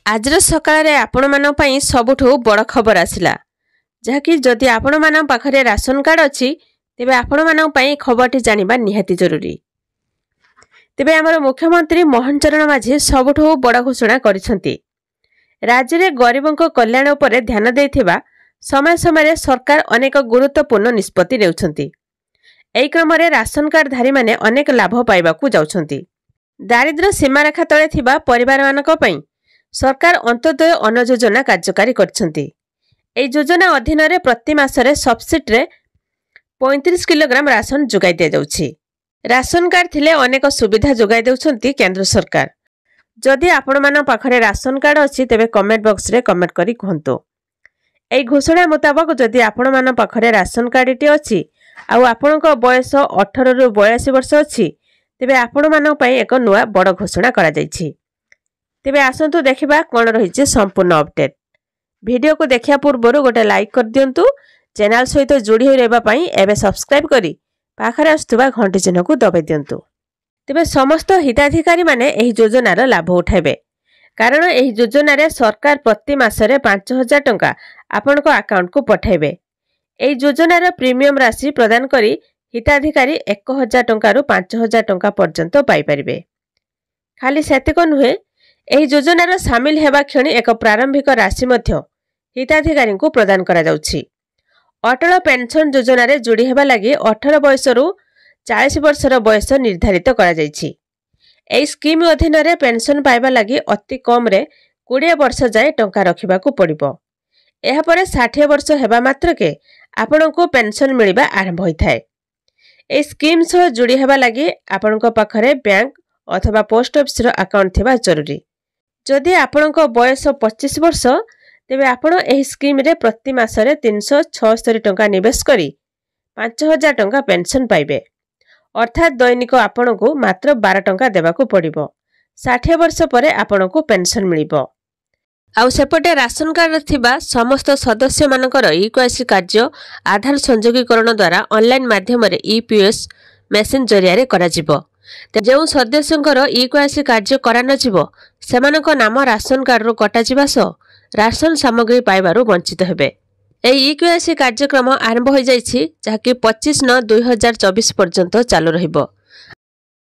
आजर सकाळे आपण पई सबुठु बड़ खबर आसिला जहाँकि जदि आपण मान पाखरे राशन कार्ड अच्छी तेबे आपण मान पई खबरटी जानिबा निहाती जरूरी। तेबे आमर मुख्यमंत्री मोहन चरण माझी सबुठु बड़ घोषणा करिसंती। राज्य में गरीबों कल्याण उपरे ध्यान देथिबा समय समय सरकार अनेक गुरुत्वपूर्ण निष्पत्ति नेउछंती। एही क्रम में राशन कार्ड धारी माने अनेक लाभ पाइबाकू जाउछंती। दारिद्र्य सीमारेखा तले थिबा परिवार मानक पई सरकार अंत्योदय अन्न योजना कार्यकारी करछंती। एही योजना अधीन रे प्रति मासरे सब्सिडी 35 किलोग्राम राशन जोगाई दिया जाउछि। राशन कार्ड थिले अनेक सुविधा जोगाई देउछंती केंद्र सरकार। जदि आपण मान पाखरे राशन कार्ड अछि तेबे कमेंट बॉक्स रे कमेंट करी कहंतो। एही घोषणा मुताबक जदि आपण मान पाखरे राशन कार्डटी अछि आ आपणक बयस 18 रु 82 वर्ष अछि तेबे आपण मान पई एक नुआ बड़ घोषणा करा जायछि। तेबे आसंतु देखिबा कोन रहिछि संपूर्ण अपडेट। वीडियो को देखिया पूर्व गोटे लाइक कर दियंतु। चैनल सहित जोड़ी होई रहबा पई एबे सब्सक्राइब करी पाखरे आस्तुबा घंटी चिन्ह को दबाई दियंतु। तेबे समस्त हिताधिकारी माने एही योजनार लाभ उठाइबे कारण एही योजना रे सरकार प्रति मासरे 5000 टंका आपनको अकाउंट को पठाइबे। एही योजनार प्रीमियम राशि प्रदान करी हिताधिकारी 1000 टंका रु 5000 टंका पर्यंत पाई परिबे। खाली सेतिक नुहे एही योजनार सामिल हेबा क्षणी एक प्रारंभिक राशि मध्य हिताधिकारी को प्रदान करा जाउछि। अटल पेंशन योजना रे जोड़ी हेबा लागि 18 वर्ष रु 40 वर्षर बयस निर्धारित करा जाइछि। एही स्कीम अधीन रे पेंशन पाइबा लागि अति कम रे 20 वर्ष जाए टंका रखिबा को पड़िबो। एहा परे 60 वर्ष हेबा मात्र के आपनको पेंशन मिलिबा आरंभ होइथाय। एही स्कीम सह जोड़ी हेबा लागि आपनको पाखरे बैंक अथवा पोस्ट ऑफिस रो अकाउंट थिबा जरूरी। जदि आपणक बयस 25 वर्ष तेबे आपण एही स्कीम रे प्रति मासरे 376 टंका निवेश करी 5000 टंका पेंशन पाइबे। अर्थात दैनिक आपणको मात्र 12 टंका देबाकू पड़िबो। 60 वर्ष परे आपणको पेंशन मिलिबो। आउ सेपटे राशन कार्ड थिबा समस्त सदस्य मानकर ईकेवाईसी कार्य आधार संयोगीकरण द्वारा ऑनलाइन माध्यम रे ईपीएस मेसिन जरिया रे करा जिवो। जो सदस्यंकर ईकेवाईसी कार्य करा न जिवो सेमानक नाम राशन कार्ड रो कटा जिबा सो राशन सामग्री पाइबारु वंचित हेबे। एही ईकेवाईसी कार्यक्रम आरंभ हो जाइछि जाकि 25/9/2024 पर्यंत चालू रहिबो।